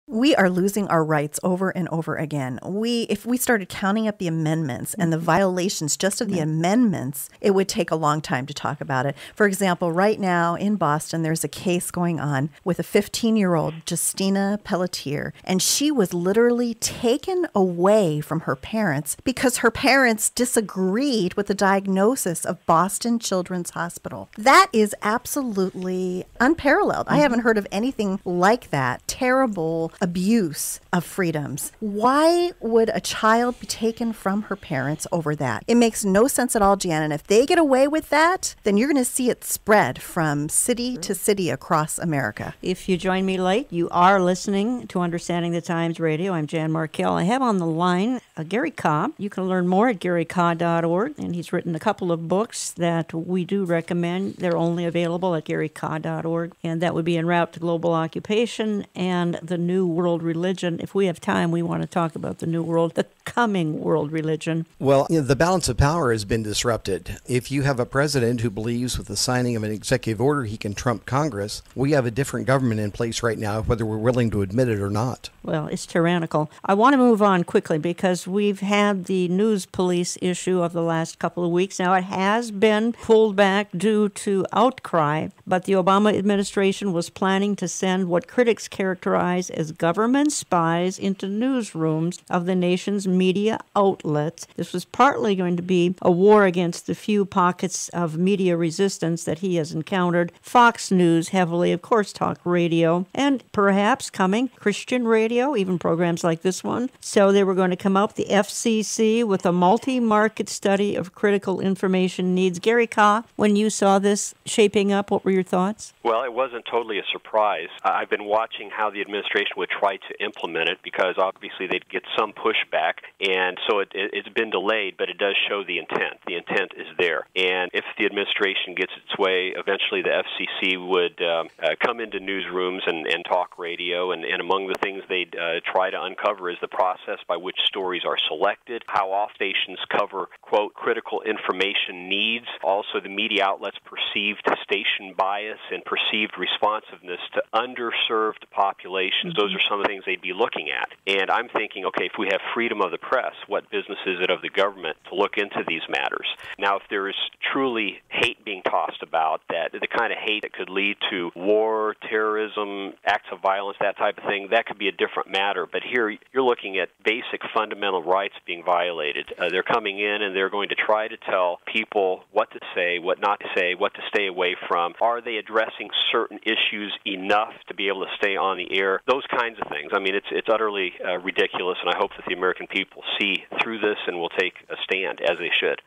We are losing our rights over and over again. If we started counting up the amendments and the violations just of the amendments, it would take a long time to talk about it. For example, right now in Boston, there's a case going on with a 15-year-old, Justina Pelletier, and she was literally taken away from her parents because her parents disagreed with the diagnosis of Boston Children's Hospital. That is absolutely unparalleled. I haven't heard of anything like that. Terrible abuse of freedoms. Why would a child be taken from her parents over that? It makes no sense at all, Jan. And if they get away with that, then you're going to see it spread from city to city across America. If you join me late, you are listening to Understanding the Times Radio. I'm Jan Markell. I have on the line Gary Cobb. You can learn more at garycobb.org, and he's written a couple of books that we do recommend. They're only available at garycobb.org, and that would be En Route to Global Occupation and The New World Religion. If we have time, we want to talk about the New World, the coming world religion. Well, the balance of power has been disrupted. If you have a president who believes with the signing of an executive order he can trump Congress, we have a different government in place right now, whether we're willing to admit it or not. Well, it's tyrannical. I want to move on quickly because we've had the news police issue of the last couple of weeks. Now, it has been pulled back due to outcry, but the Obama administration was planning to send what critics characterize as government spies into newsrooms of the nation's media outlets. This was partly going to be a war against the few pockets of media resistance that he has encountered. Fox News heavily, of course, talk radio, and perhaps coming Christian radio, even programs like this one. So they were going to come up, the FCC, with a multi-market study of critical information needs. Gary Cobb, when you saw this shaping up, what were your thoughts? Well, it wasn't totally a surprise. I've been watching how the administration would try to implement it because obviously they'd get some pushback, and so it's been delayed, but it does show the intent. The intent is there. And if the administration gets its way, eventually the FCC would come into newsrooms and talk radio, and among the things they'd try to uncover is the process by which stories are selected, how off stations cover, quote, critical information needs, also the media outlets' perceived station bias and perceived responsiveness to underserved populations. Those are some of the things they'd be looking at. And I'm thinking, okay, if we have freedom of the press, what business is it of the government to look into these matters? Now, if there is truly hate being tossed about, that the kind of hate that could lead to war, terrorism, acts of violence, that type of thing, that could be a different matter. But here you're looking at basic fundamental rights being violated. They're coming in and they're going to try to tell people what to say, what not to say, what to stay away from. Are they addressing certain issues enough to be able to stay on the air? Those kinds of things. I mean, it's utterly ridiculous, and I hope that the American people see through this and will take a stand, as they should.